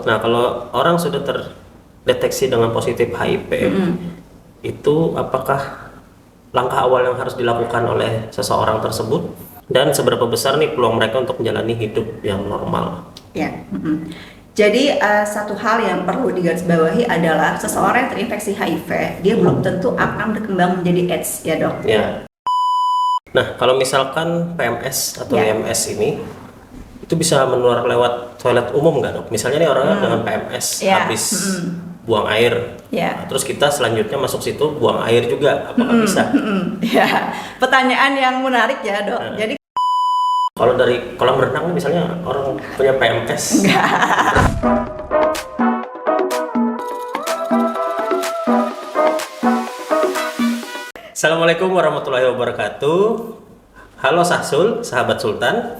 dok. Nah kalau orang sudah terdeteksi dengan positif HIV, itu apakah langkah awal yang harus dilakukan oleh seseorang tersebut? Dan seberapa besar nih peluang mereka untuk menjalani hidup yang normal? Ya. Jadi satu hal yang perlu digarisbawahi adalah seseorang yang terinfeksi HIV, dia belum tentu akan berkembang menjadi AIDS, ya dok. Ya. Nah kalau misalkan PMS atau IMS ini itu bisa menular lewat toilet umum nggak dok? Misalnya nih orangnya dengan PMS habis buang air, terus kita selanjutnya masuk situ buang air juga, apakah bisa? Ya, pertanyaan yang menarik ya dok. Jadi kalau dari kolam renang misalnya orang punya PMS? enggak. Assalamualaikum warahmatullahi wabarakatuh. Halo Sahsul, sahabat Sultan.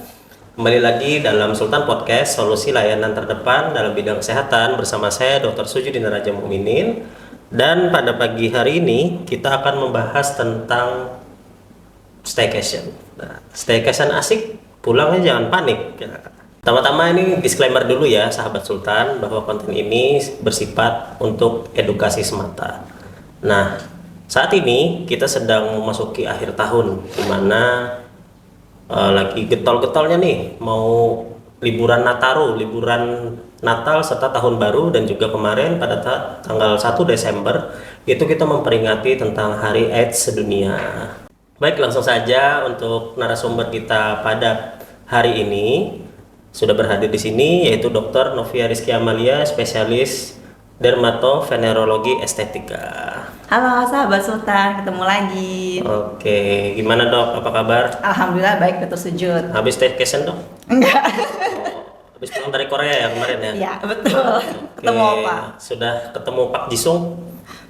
Kembali lagi dalam Sultan Podcast, solusi layanan terdepan dalam bidang kesehatan bersama saya Dr. Sujudin Raja Mukminin. Dan pada pagi hari ini kita akan membahas tentang staycation. Nah, staycation asik, pulangnya jangan panik. Pertama-tama ini disclaimer dulu ya sahabat Sultan, bahwa konten ini bersifat untuk edukasi semata. Nah, saat ini kita sedang memasuki akhir tahun, di mana lagi getol-getolnya nih mau liburan Nataru, liburan Natal serta Tahun Baru, dan juga kemarin pada tanggal 1 Desember itu kita memperingati tentang Hari AIDS sedunia. Baik, langsung saja untuk narasumber kita pada hari ini sudah berhadir di sini, yaitu Dr. Novia Rizky Amalia, spesialis dermatovenerologi estetika. Halo sahabat Sultan, ketemu lagi. Oke, gimana dok? Apa kabar? Alhamdulillah baik, betul sujud. Habis staycation dok? Enggak. Habis pulang dari Korea ya kemarin ya? Ya betul. Ketemu apa? Sudah ketemu Pak Jisung?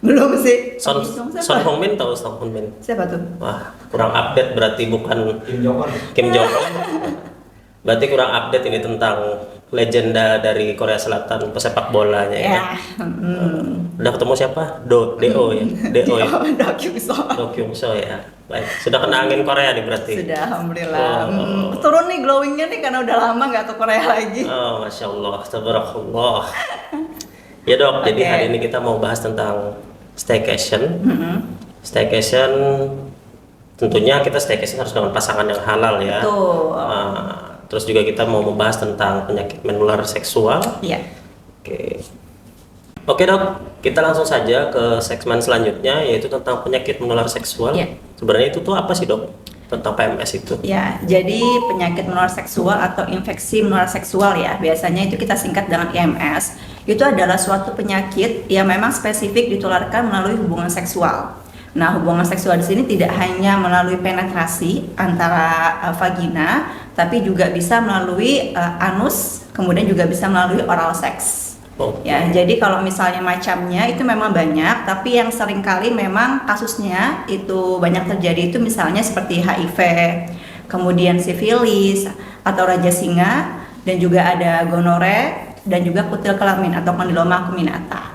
Belum sih. Son Hong Min tahu Son Hong Min? Siapa tuh? Wah, kurang update berarti, bukan Kim Jong Un. Kim Jong Un. Berarti kurang update ini tentang legenda dari Korea Selatan pesepak bolanya ya. Udah ketemu siapa? Do ya. Do ya. Do Kyung So. Do Kyung So ya. Baik. Sudah kena angin Korea nih berarti. Sudah, alhamdulillah. Turun nih glowingnya nih karena udah lama nggak ke Korea lagi. Oh, masya Allah, tabarakallah. Ya dok, jadi hari ini kita mau bahas tentang staycation. Staycation, tentunya kita staycation harus dengan pasangan yang halal ya. Betul. Terus juga kita mau membahas tentang penyakit menular seksual. Iya. Oke dok, kita langsung saja ke segmen selanjutnya, yaitu tentang penyakit menular seksual. Iya. Sebenarnya itu tuh apa sih dok? Tentang PMS itu? Ya, jadi penyakit menular seksual atau infeksi menular seksual ya, biasanya itu kita singkat dengan IMS. Itu adalah suatu penyakit yang memang spesifik ditularkan melalui hubungan seksual. Nah, hubungan seksual di sini tidak hanya melalui penetrasi antara vagina, tapi juga bisa melalui anus, kemudian juga bisa melalui oral seks. Ya, jadi kalau misalnya macamnya itu memang banyak, tapi yang seringkali memang kasusnya itu banyak terjadi itu misalnya seperti HIV, kemudian sifilis atau raja singa, dan juga ada gonore dan juga kutil kelamin atau kondiloma acuminata.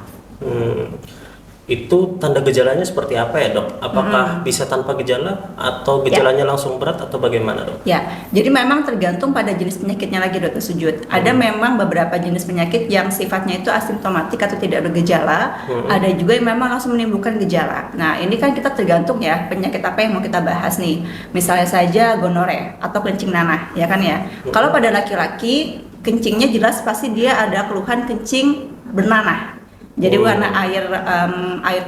Itu tanda gejalanya seperti apa ya dok? Apakah bisa tanpa gejala atau gejalanya langsung berat atau bagaimana dok? Ya, jadi memang tergantung pada jenis penyakitnya lagi dokter Sujud. Ada memang beberapa jenis penyakit yang sifatnya itu asimptomatik atau tidak bergejala. Ada juga yang memang langsung menimbulkan gejala. Nah ini kan kita tergantung ya penyakit apa yang mau kita bahas nih. Misalnya saja gonore atau kencing nanah, ya kan ya. Kalau pada laki-laki kencingnya jelas pasti dia ada keluhan kencing bernanah. Jadi warna air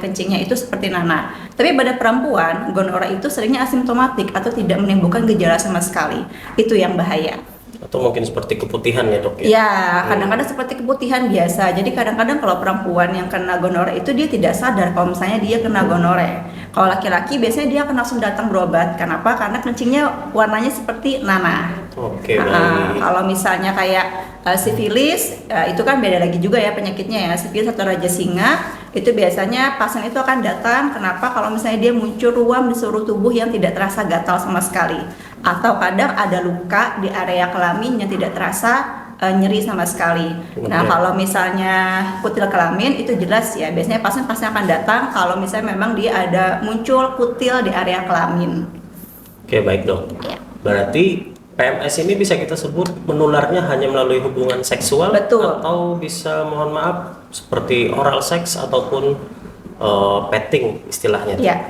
kencingnya itu seperti nanah. Tapi pada perempuan, gonore itu seringnya asimptomatik atau tidak menimbulkan gejala sama sekali. Itu yang bahaya. Atau mungkin seperti keputihan ya dok ya? Ya, kadang-kadang seperti keputihan biasa. Jadi kadang-kadang kalau perempuan yang kena gonore itu dia tidak sadar kalau misalnya dia kena gonore. Kalau laki-laki biasanya dia akan langsung datang berobat. Kenapa? Karena kencingnya warnanya seperti nanah. Kalau misalnya kayak sifilis, itu kan beda lagi juga ya penyakitnya ya. Sifilis atau raja singa itu biasanya pasien itu akan datang. Kenapa? Kalau misalnya dia muncul ruam di seluruh tubuh yang tidak terasa gatal sama sekali, atau kadang ada luka di area kelamin yang tidak terasa nyeri sama sekali. Nah kalau misalnya kutil kelamin itu jelas ya, biasanya pasien pasti akan datang kalau misalnya memang dia ada muncul kutil di area kelamin. Oke, baik dok. Berarti PMS ini bisa kita sebut menularnya hanya melalui hubungan seksual, Betul. atau bisa, mohon maaf, seperti oral seks ataupun petting istilahnya. Ya,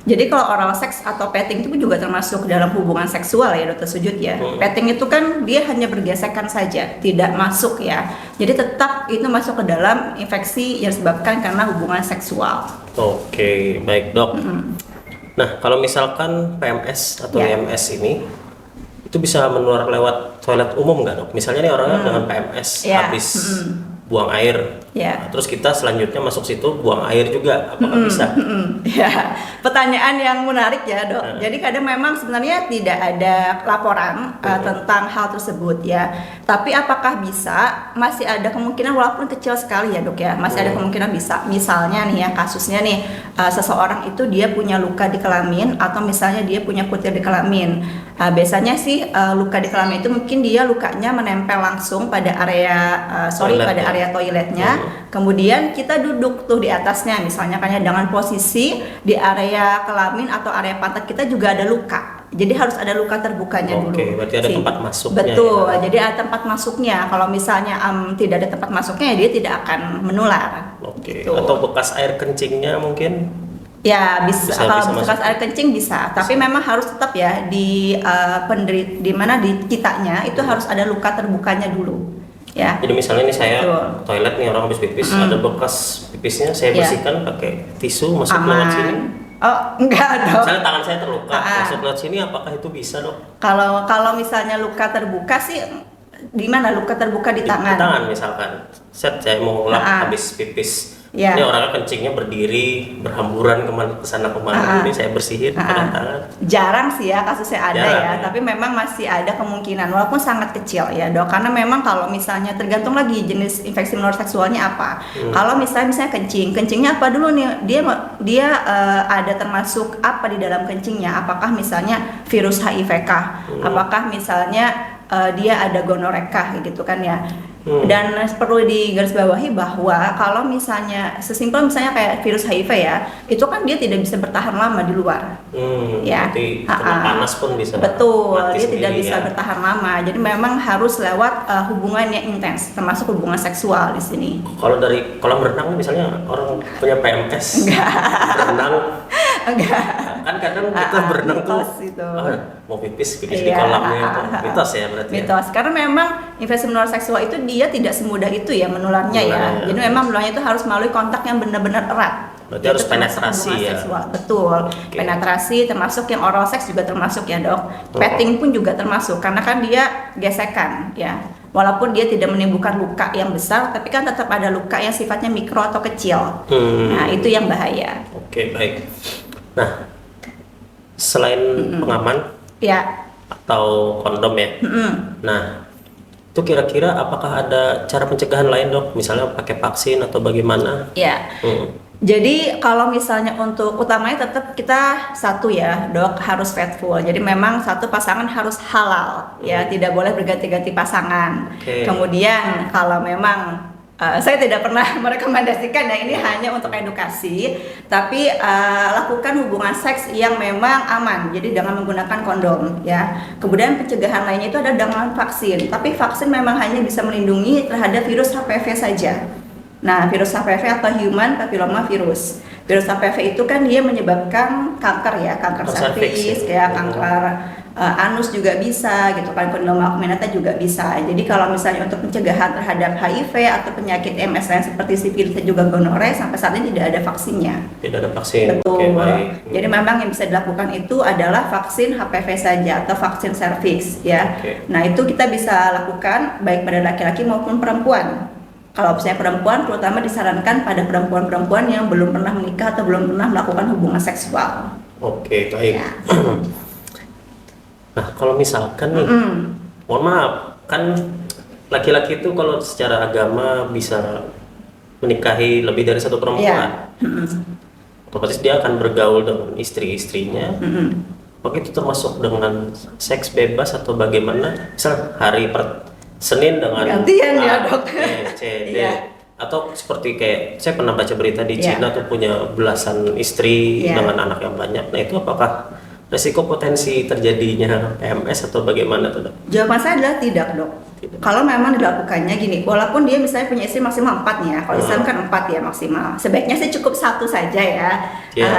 jadi kalau oral seks atau petting itu juga termasuk dalam hubungan seksual ya, Dokter Sujud ya. Petting itu kan dia hanya bergesekan saja, tidak masuk ya. Jadi tetap itu masuk ke dalam infeksi yang disebabkan karena hubungan seksual. Oke, baik dok. Nah, kalau misalkan PMS atau Ya. IMS ini itu bisa menular lewat toilet umum nggak dok? Misalnya nih orangnya dengan PMS Ya. habis buang air, Ya. nah, terus kita selanjutnya masuk situ buang air juga, apakah bisa? Ya, pertanyaan yang menarik ya dok. Jadi kadang memang sebenarnya tidak ada laporan tentang hal tersebut ya. Tapi apakah bisa? Masih ada kemungkinan walaupun kecil sekali ya dok ya. Masih ada kemungkinan bisa. Misalnya nih ya kasusnya nih seseorang itu dia punya luka di kelamin atau misalnya dia punya kutil di kelamin. Biasanya sih luka di kelamin itu mungkin dia lukanya menempel langsung pada area area toiletnya. Kemudian kita duduk tuh di atasnya misalnya kayak dengan posisi di area kelamin atau area pantat kita juga ada luka. Jadi harus ada luka terbukanya dulu. Oke, berarti ada tempat masuknya. Betul. Ya? Jadi ada tempat masuknya. Kalau misalnya tidak ada tempat masuknya ya dia tidak akan menular. Oke. Gitu. Atau bekas air kencingnya mungkin? Ya bisa kalau bekas masuk. air kencing bisa, tapi memang harus tetap ya di di mana di kitanya itu harus ada luka terbukanya dulu. Ya. Jadi misalnya ini saya Betul. toilet nih, orang habis pipis, ada bekas pipisnya, saya Ya. bersihkan pakai tisu, masuk lewat sini. Oh enggak dok. Misalnya tangan saya terluka, masuk lewat sini, apakah itu bisa dok? Kalau misalnya luka terbuka sih di mana luka terbuka di tangan? Di tangan misalkan, saya mau lap habis pipis. Ya. Ini orangnya kencingnya berdiri, berhamburan kesana kemari, ini saya bersihin pakai tangan. Jarang sih ya kasusnya ada Jarang, ya, ya. tapi memang masih ada kemungkinan walaupun sangat kecil ya dok, karena memang kalau misalnya tergantung lagi jenis infeksi menular seksualnya apa. Kalau misalnya kencingnya apa dulu nih, dia ada termasuk apa di dalam kencingnya, apakah misalnya virus HIV kah, apakah misalnya dia ada gonorek kah gitu kan ya. Dan perlu digarisbawahi bahwa kalau misalnya sesimpel misalnya kayak virus HIV ya, itu kan dia tidak bisa bertahan lama di luar. Ya, Berarti kena panas pun bisa. betul, mati dia tidak sendiri, bisa ya. bertahan lama. Jadi memang harus lewat hubungan yang intens, termasuk hubungan seksual di sini. Kalau dari kolam renang misalnya orang punya PMS, berenang, Enggak. kan kadang kita berenang tuh mitos itu. mau pipis di Iya. kolamnya itu mitos ya berarti. Ya? Mitos, karena memang infeksi menular seksual itu dia tidak semudah itu ya menularnya ya. Menularnya. Jadi memang menularnya itu harus melalui kontak yang benar-benar erat. Berarti harus Itu termasuk penetrasi hubungan ya? seksual. Betul. Oke. Penetrasi termasuk yang oral seks juga termasuk ya dok. Petting pun juga termasuk karena kan dia gesekan ya. Walaupun dia tidak menimbulkan luka yang besar, tapi kan tetap ada luka yang sifatnya mikro atau kecil. Nah itu yang bahaya. Oke, baik. Nah, selain pengaman Ya. atau kondom ya, nah itu kira-kira apakah ada cara pencegahan lain dok? Misalnya pakai vaksin atau bagaimana? Ya. Jadi kalau misalnya untuk utamanya tetap kita satu ya dok harus faithful. Jadi memang satu pasangan harus halal ya, tidak boleh berganti-ganti pasangan. Oke. Kemudian kalau memang saya tidak pernah merekomendasikan ya, ini hanya untuk edukasi, tapi lakukan hubungan seks yang memang aman, jadi dengan menggunakan kondom ya. Kemudian pencegahan lainnya itu ada dengan vaksin, tapi vaksin memang hanya bisa melindungi terhadap virus HPV saja. Nah, virus HPV atau human papilloma virus. Virus HPV itu kan dia menyebabkan kanker ya, kanker serviks, ya. kayak kanker anus juga bisa gitu kan, kondiloma acuminata juga bisa. Jadi kalau misalnya untuk pencegahan terhadap HIV atau penyakit MS lain seperti sifilis dan juga gonore sampai saat ini tidak ada vaksinnya. Tidak ada vaksin. Betul. Oke, baik. Jadi memang yang bisa dilakukan itu adalah vaksin HPV saja atau vaksin serviks ya. Oke. Nah, itu kita bisa lakukan baik pada laki-laki maupun perempuan. Kalau misalnya perempuan, terutama disarankan pada perempuan-perempuan yang belum pernah menikah atau belum pernah melakukan hubungan seksual. Oke, baik. Ya. Nah, kalau misalkan nih, mohon maaf, kan laki-laki itu kalau secara agama bisa menikahi lebih dari satu perempuan, otomatis dia akan bergaul dengan istri-istrinya. Apakah itu termasuk dengan seks bebas atau bagaimana? Misal hari Senin dengan Gantian ya, A, Dok. B, C, D. Iya. Atau seperti kayak saya pernah baca berita di Iya. Cina tuh punya belasan istri Iya. dengan anak yang banyak. Nah, itu apakah resiko potensi terjadinya PMS atau bagaimana tuh dok? Jawaban saya adalah tidak, Dok. Tidak. Kalau memang dilakukannya gini, walaupun dia misalnya punya istri maksimal 4 nih ya, kalau Islam kan 4 ya maksimal. Sebaiknya sih cukup 1 saja ya. Iya.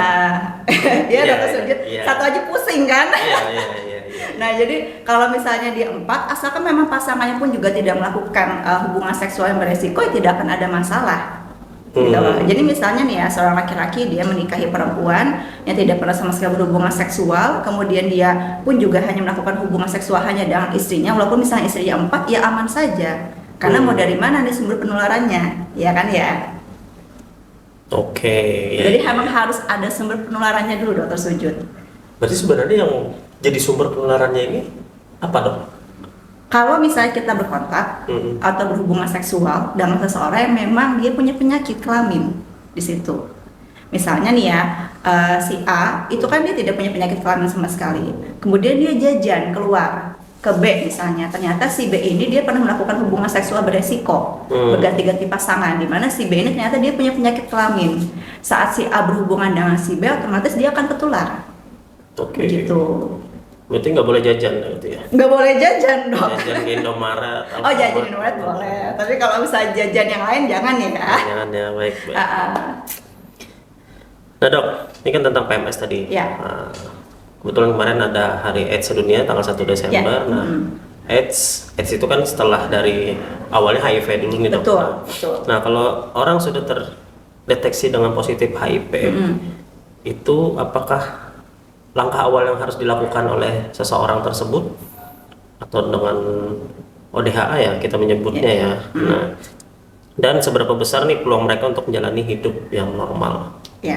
Dia Iya, dokter sujud, iya. 1 aja pusing kan. Iya. Nah, jadi kalau misalnya dia 4, asalkan memang pasangannya pun juga tidak melakukan hubungan seksual yang beresiko, ya tidak akan ada masalah. Gitu loh. Jadi misalnya nih ya, seorang laki-laki dia menikahi perempuan yang tidak pernah sama sekali berhubungan seksual, kemudian dia pun juga hanya melakukan hubungan seksual hanya dengan istrinya, walaupun misalnya istrinya 4, ya aman saja. Karena mau dari mana nih sumber penularannya, ya kan ya? Oke. Jadi memang harus ada sumber penularannya dulu, dokter sujud. Berarti sebenarnya yang jadi sumber penularannya ini apa dok? Kalau misalnya kita berkontak atau berhubungan seksual dengan seseorang yang memang dia punya penyakit kelamin di situ. Misalnya nih ya, si A itu kan dia tidak punya penyakit kelamin sama sekali. Kemudian dia jajan keluar ke B misalnya, ternyata si B ini dia pernah melakukan hubungan seksual beresiko, berganti-ganti pasangan, di mana si B ini ternyata dia punya penyakit kelamin. Saat si A berhubungan dengan si B, otomatis dia akan tertular. Oke. Begitu. Berarti nggak boleh jajan gitu ya? Nggak boleh jajan, Dok. Jajan di Indomaret. Oh, jajan di Indomaret boleh, tapi kalau misalnya jajan yang lain jangan ya. Jangan ya, baik. Nah dok, ini kan tentang PMS tadi. Ya. Nah, kebetulan kemarin ada Hari AIDS sedunia tanggal 1 Desember. Ya. Nah, AIDS itu kan setelah dari awalnya HIV dulu nih dok. Betul. Nah kalau orang sudah terdeteksi dengan positif HIV, itu apakah langkah awal yang harus dilakukan oleh seseorang tersebut atau dengan ODHA ya kita menyebutnya ya. Nah, dan seberapa besar nih peluang mereka untuk menjalani hidup yang normal? Ya.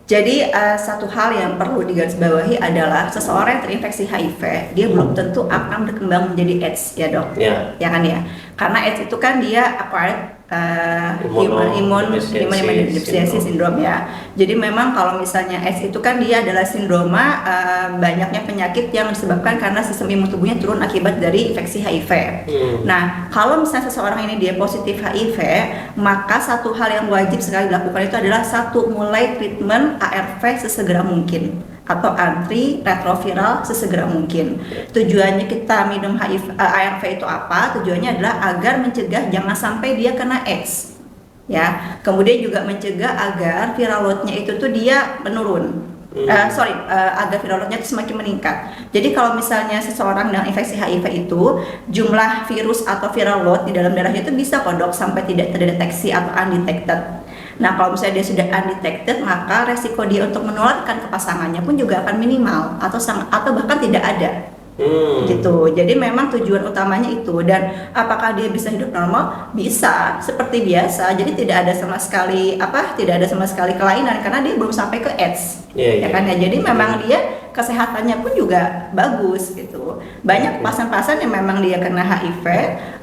Jadi satu hal yang perlu digarisbawahi adalah seseorang yang terinfeksi HIV, dia belum tentu akan berkembang menjadi AIDS ya dok. Ya. Ya kan ya. Karena AIDS itu kan dia acquired immunodeficiency syndrome ya. Jadi memang kalau misalnya AIDS itu kan dia adalah sindroma banyaknya penyakit yang disebabkan karena sistem imun tubuhnya turun akibat dari infeksi HIV. Nah, kalau misalnya seseorang ini dia positif HIV, maka satu hal yang wajib sekali dilakukan itu adalah satu, mulai treatment ARV sesegera mungkin atau antiretroviral sesegera mungkin. Tujuannya kita minum ARV itu apa? Tujuannya adalah agar mencegah jangan sampai dia kena AIDS, ya. Kemudian juga mencegah agar viral load-nya itu tuh dia menurun. Agar viral load-nya itu semakin meningkat. Jadi kalau misalnya seseorang dengan infeksi HIV itu jumlah virus atau viral load di dalam darahnya itu bisa kok dok sampai tidak terdeteksi atau undetected. Nah, kalau misalnya dia sudah undetected, maka resiko dia untuk menularkan ke pasangannya pun juga akan minimal atau bahkan tidak ada. Gitu. Jadi memang tujuan utamanya itu. Dan apakah dia bisa hidup normal? Bisa, seperti biasa. Jadi tidak ada sama sekali kelainan karena dia belum sampai ke AIDS. Ya kan ya. Jadi memang dia kesehatannya pun juga bagus gitu. Banyak pasien-pasien yang memang dia kena HIV,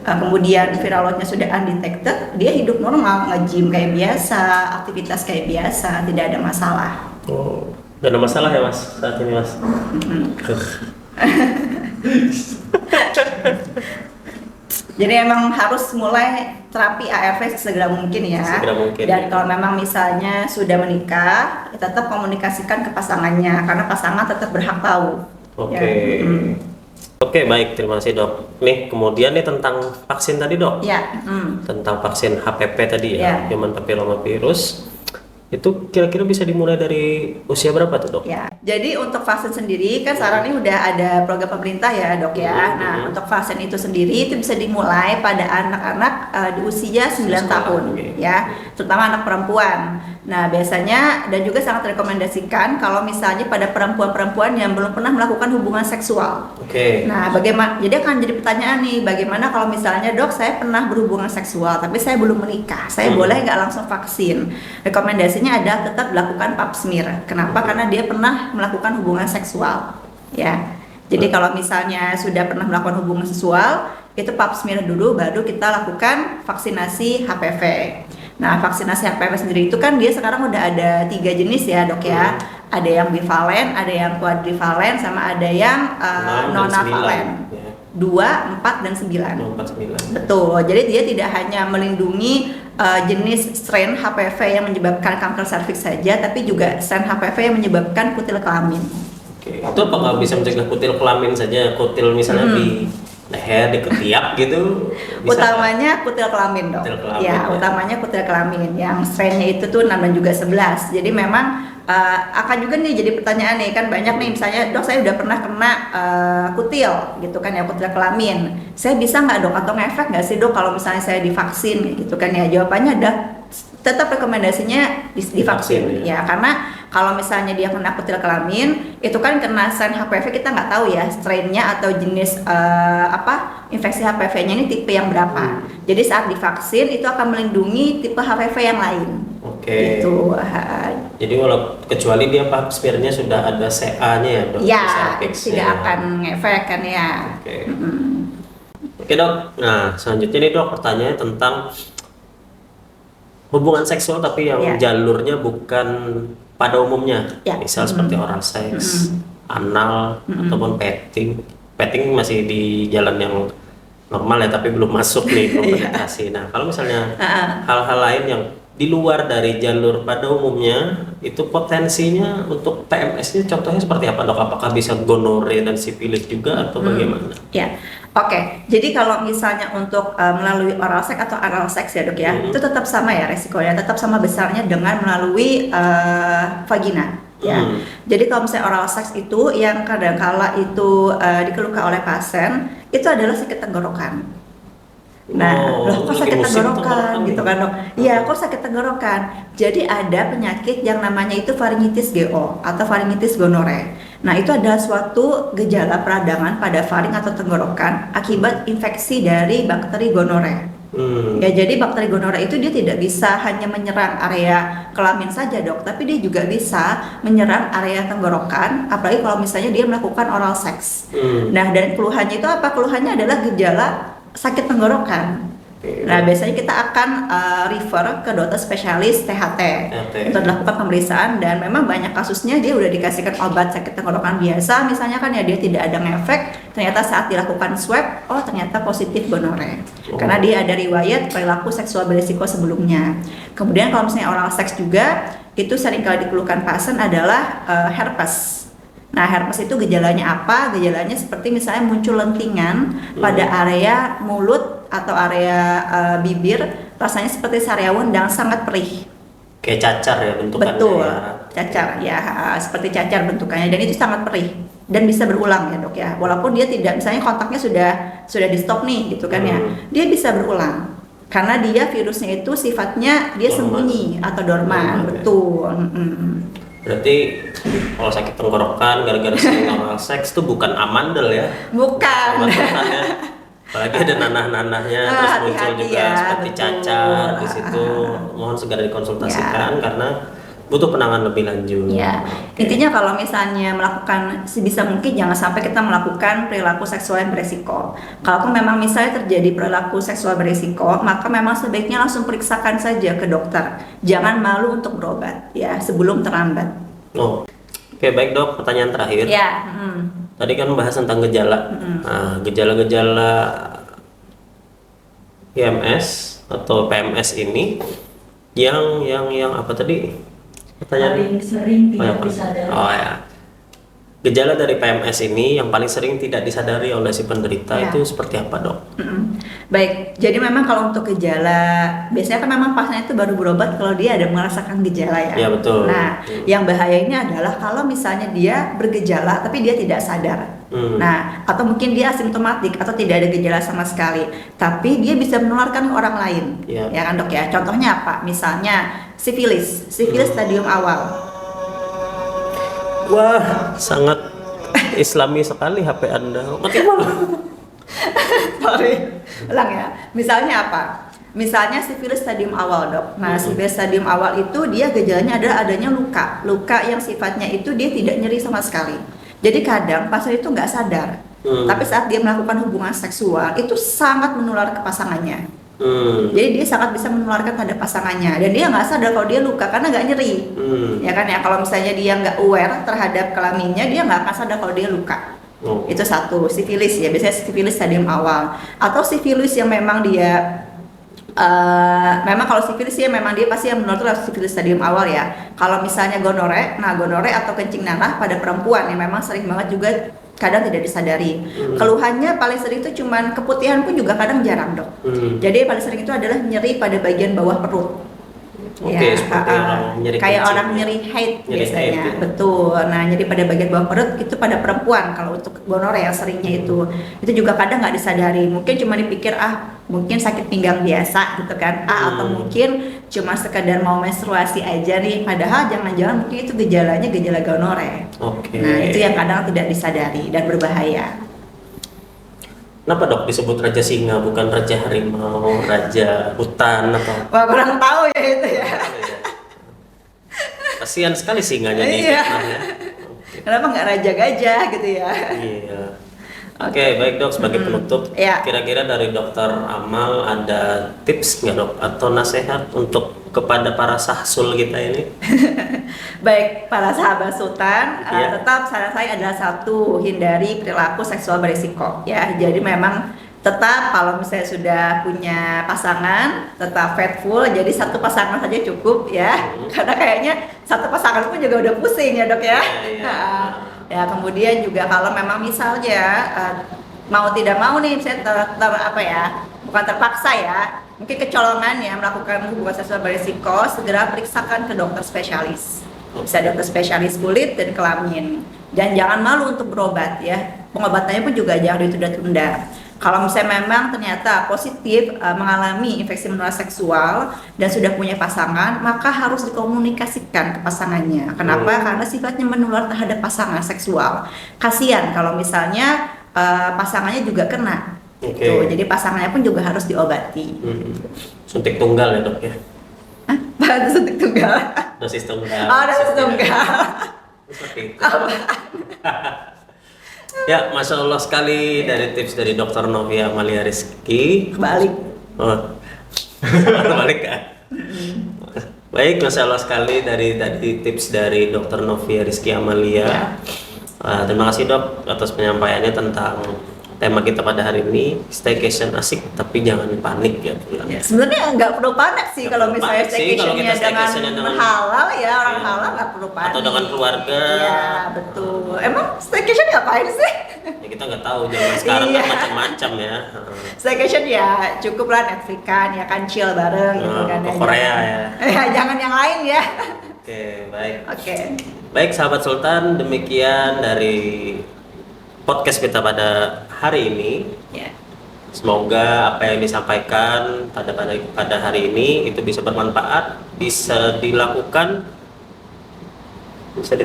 kemudian viral load-nya sudah undetected, dia hidup normal, nge-gym kayak biasa, aktivitas kayak biasa, tidak ada masalah. Oh, gak ada masalah ya mas saat ini mas? Jadi emang harus mulai terapi ARV sesegera mungkin ya. Segera mungkin. Dan kalau memang misalnya sudah menikah, ya tetap komunikasikan ke pasangannya karena pasangan tetap berhak tahu. Oke. Ya. Oke, baik, terima kasih dok. Nih kemudian nih tentang vaksin tadi dok. Ya. Tentang vaksin HPV tadi ya, Ya. Human Papilloma Virus. Itu kira-kira bisa dimulai dari usia berapa tuh dok? Ya, jadi untuk vaksin sendiri kan sekarang ini udah ada program pemerintah ya dok ya. Nah untuk vaksin itu sendiri itu bisa dimulai pada anak-anak di usia 9 tahun ya, terutama anak perempuan. Nah biasanya dan juga sangat rekomendasikan kalau misalnya pada perempuan-perempuan yang belum pernah melakukan hubungan seksual. Oke. Nah bagaimana? Jadi akan jadi pertanyaan nih, bagaimana kalau misalnya dok saya pernah berhubungan seksual tapi saya belum menikah, saya boleh nggak langsung vaksin? Rekomendasinya adalah tetap dilakukan pap smear. Kenapa? Karena dia pernah melakukan hubungan seksual, ya. Jadi kalau misalnya sudah pernah melakukan hubungan seksual, itu pap smear dulu, baru kita lakukan vaksinasi HPV. Nah, vaksinasi HPV sendiri itu kan dia sekarang udah ada 3 jenis ya dok ya. Ada yang bivalen, ada yang quadrivalen, sama ada yang nonavalen. 2, 4, dan 9. 4, 9. Betul, jadi dia tidak hanya melindungi jenis strain HPV yang menyebabkan kanker serviks saja, tapi juga strain HPV yang menyebabkan kutil kelamin. Oke. Itu apakah bisa mencegah kutil kelamin saja? Kutil misalnya di leher, di ketiak gitu? Bisa Utamanya kutil kelamin dong. Kutil kelamin, Ya, ya. utamanya kutil kelamin. Yang strainnya itu tuh 6 dan juga 11. Jadi memang akan juga nih jadi pertanyaan nih, kan banyak nih misalnya, dok saya udah pernah kena kutil gitu kan ya, kutil kelamin. Saya bisa nggak dok, atau ngefek nggak sih dok kalau misalnya saya divaksin gitu kan ya? Jawabannya ada, tetap rekomendasinya divaksin ya, karena kalau misalnya dia kena kutil kelamin itu kan kena strain HPV, kita nggak tahu ya strainnya atau jenis infeksi HPV-nya ini tipe yang berapa. Jadi saat divaksin itu akan melindungi tipe HPV yang lain. Oke. Gitu. Jadi kecuali dia pap smear-nya sudah ada CA-nya ya dok? Ya, Cervix-nya. tidak akan ngefek kan ya. Oke. Oke dok. Nah selanjutnya nih dok, pertanyaannya tentang hubungan seksual tapi yang jalurnya bukan pada umumnya, misal seperti oral seks, anal, ataupun petting. Petting masih di jalan yang normal ya, tapi belum masuk nih penetrasi. Nah kalau misalnya hal-hal lain yang di luar dari jalur pada umumnya, itu potensinya untuk PMS-nya contohnya seperti apa dok? Apakah bisa gonore dan sifilis juga atau bagaimana? Ya, oke. Jadi kalau misalnya untuk melalui oral seks atau anal seks ya dok ya, itu tetap sama ya resikonya, tetap sama besarnya dengan melalui vagina. Ya, jadi kalau misalnya oral seks itu yang kadang-kala itu dikeluhkan oleh pasien itu adalah sakit tenggorokan. Nah, loh, kok sakit tenggorokan gitu kan dok? Iya, kok sakit tenggorokan? Jadi ada penyakit yang namanya itu faringitis GO atau faringitis gonore. Nah, itu adalah suatu gejala peradangan pada faring atau tenggorokan akibat infeksi dari bakteri gonore. Ya, jadi bakteri gonore itu dia tidak bisa hanya menyerang area kelamin saja dok, tapi dia juga bisa menyerang area tenggorokan, apalagi kalau misalnya dia melakukan oral seks. Nah, dan keluhannya itu apa? Keluhannya adalah gejala sakit tenggorokan. Nah, biasanya kita akan refer ke dokter spesialis THT untuk dilakukan pemeriksaan, dan memang banyak kasusnya dia udah dikasihkan obat sakit tenggorokan biasa misalnya kan ya, dia tidak ada ngefek, ternyata saat dilakukan swab, oh ternyata positif gonore. Karena dia ada riwayat perilaku seksual berisiko sebelumnya. Kemudian kalau misalnya oral seks juga, itu seringkali dikeluhkan pasien adalah herpes. Nah, herpes itu gejalanya apa? Gejalanya seperti misalnya muncul lentingan pada area mulut atau area bibir, rasanya seperti sariawan dan sangat perih. Kayak cacar ya bentukannya. Betul, cacar ya, seperti cacar bentukannya, dan itu sangat perih dan bisa berulang ya dok ya. Walaupun dia tidak, misalnya kontaknya sudah di stop nih gitu kan ya, dia bisa berulang karena dia virusnya itu sifatnya dia sembunyi atau dorman. Betul. Berarti kalau sakit tenggorokan gara-gara sering oral seks itu bukan amandel ya? Bukan. Apalagi ada nanah-nanahnya, terus muncul juga ya, seperti cacar di situ. Mohon segera dikonsultasikan karena butuh penanganan lebih lanjut. Ya, intinya kalau misalnya melakukan sebisa mungkin jangan sampai kita melakukan perilaku seksual yang beresiko. Kalau memang misalnya terjadi perilaku seksual beresiko, maka memang sebaiknya langsung periksakan saja ke dokter. Jangan malu untuk berobat ya sebelum terlambat. Oh, oke baik dok. Pertanyaan terakhir. Ya. Tadi kan membahas tentang gejala. Nah, gejala-gejala IMS atau PMS ini yang apa tadi? Pertanyaan paling sering tidak disadari. Oh ya. Gejala dari PMS ini yang paling sering tidak disadari oleh si penderita itu seperti apa dok? Baik, jadi memang kalau untuk gejala, biasanya kan memang pasien itu baru berobat kalau dia ada merasakan gejala ya. Iya betul. Nah, yang bahaya ini adalah kalau misalnya dia bergejala tapi dia tidak sadar. Nah, atau mungkin dia asimptomatik atau tidak ada gejala sama sekali, tapi dia bisa menularkan ke orang lain. Ya kan dok ya. Contohnya apa? Misalnya sifilis stadium awal. Wah, sangat Islami sekali HP Anda. Sorry, ulang ya. Misalnya apa? Misalnya sifilis stadium awal dok. Nah, sifilis stadium awal itu dia gejalanya adalah adanya luka yang sifatnya itu dia tidak nyeri sama sekali. Jadi kadang pasien itu nggak sadar, tapi saat dia melakukan hubungan seksual itu sangat menular ke pasangannya. Jadi dia sangat bisa menularkan pada pasangannya, dan dia nggak sadar kalau dia luka karena nggak nyeri. Ya kan ya, kalau misalnya dia nggak aware terhadap kelaminnya, dia nggak akan sadar kalau dia luka. Itu satu, sifilis ya, biasanya sifilis stadium awal. Atau sifilis yang memang dia Memang kalau sifilis ya memang dia pasti yang menular itu adalah sifilis stadium awal ya. Kalau misalnya gonore, nah gonore atau kencing nanah pada perempuan yang memang sering banget juga kadang tidak disadari. Keluhannya paling sering itu cuman keputihan pun juga kadang jarang dok. Jadi yang paling sering itu adalah nyeri pada bagian bawah perut. Oke, seperti orang nyeri kayak kencing, orang ya. nyeri haid Nyeri biasanya, haid, ya. betul. Nah, nyeri pada bagian bawah perut itu pada perempuan. Kalau untuk gonore yang seringnya itu juga kadang nggak disadari. Mungkin cuma dipikir mungkin sakit pinggang biasa gitu kan, atau mungkin cuma sekedar mau menstruasi aja nih. Padahal jangan-jangan mungkin itu gejalanya gejala gonore. Oke. Nah, itu yang kadang tidak disadari dan berbahaya. Kenapa dok disebut raja singa bukan raja harimau, raja hutan atau? Wah, kurang tahu ya itu ya. Kasihan sekali singanya nih. Iya. fitnahnya. Kenapa nggak raja gajah gitu ya? Iya. Oke, baik dok, sebagai penutup, Iya. kira-kira dari dokter Amal ada tips nggak dok atau nasihat untuk kepada para sahsul kita ini? Baik, para sahabat Sultan, Iya. tetap saran saya adalah satu, hindari perilaku seksual berisiko ya. Jadi memang tetap kalau misalnya sudah punya pasangan, tetap faithful. Jadi satu pasangan saja cukup ya. Karena kayaknya satu pasangan pun juga udah pusing ya dok ya. Iya. Ya kemudian juga kalau memang misalnya mau tidak mau nih, misalnya bukan terpaksa ya. Mungkin kecolongan ya melakukan hubungan seksual berisiko, segera periksakan ke dokter spesialis. Bisa dokter spesialis kulit dan kelamin. Dan jangan malu untuk berobat ya. Pengobatannya pun juga jangan ditunda-tunda. Kalau misalnya memang ternyata positif mengalami infeksi menular seksual dan sudah punya pasangan, maka harus dikomunikasikan ke pasangannya. Kenapa? Karena sifatnya menular terhadap pasangan seksual. Kasihan kalau misalnya pasangannya juga kena. Oke. Tuh, jadi pasangannya pun juga harus diobati. Suntik tunggal ya dok ya? Baru suntik tunggal. Dosis tunggal. Oh, dosis tunggal. Seperti itu. Ya, masya Allah sekali dari tips dari Dr. Novia Amalia Rizky. Balik. Oh, balik kan? Baik, masya Allah sekali dari tadi tips dari Dr. Novia Rizky Amalia. Terima kasih dok atas penyampaiannya tentang tema kita pada hari ini, staycation asik tapi jangan panik ya pulang. Ya, sebenarnya nggak perlu panik sih Nggak kalau perlu misalnya panik sih, kalau kita staycationnya dengan halal ya, orang halal nggak perlu panik. Atau dengan keluarga. Iya betul. Emang staycation ngapain sih? Ya kita nggak tahu zaman sekarang Iya. kan macam-macam ya. Staycation ya cukup lah Netflix-an ya kan, chill bareng gitu kan. Ke Korea ya. Jangan yang lain ya. Oke, baik. Oke. Baik sahabat Sultan, demikian dari podcast kita pada hari ini. Ya. Semoga apa yang disampaikan pada hari ini itu bisa bermanfaat, bisa dilakukan, bisa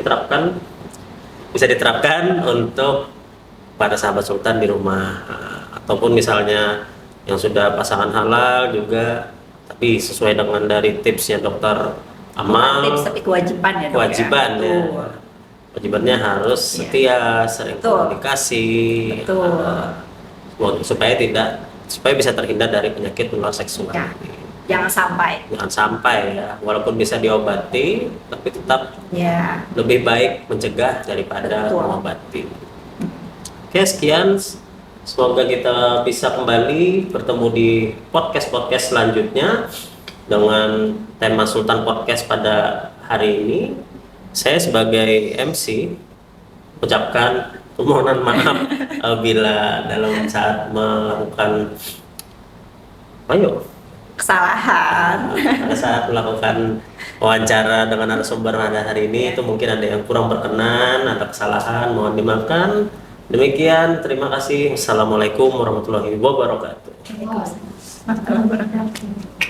diterapkan untuk para sahabat Sultan di rumah, ataupun misalnya yang sudah pasangan halal juga, tapi sesuai dengan dari tipsnya dokter Amal. Tips tapi kewajiban ya dok. Kewajiban ya. Betul. Kewajibannya harus Iya. setia, sering Betul. komunikasi, Betul. supaya bisa terhindar dari penyakit menular seksual. Ya. Jangan sampai. Jangan sampai ya, walaupun bisa diobati, tapi tetap Ya. lebih baik mencegah daripada Betul. mengobati. Oke, sekian. Semoga kita bisa kembali bertemu di podcast selanjutnya dengan tema Sultan Podcast pada hari ini. Saya sebagai MC ucapkan permohonan maaf bila dalam saat melakukan Kesalahan. pada saat melakukan wawancara dengan narasumber pada hari ini itu mungkin ada yang kurang berkenan, ada kesalahan, mohon dimaafkan. Demikian, terima kasih. Assalamualaikum warahmatullahi wabarakatuh. Waalaikumsalam warahmatullahi wabarakatuh.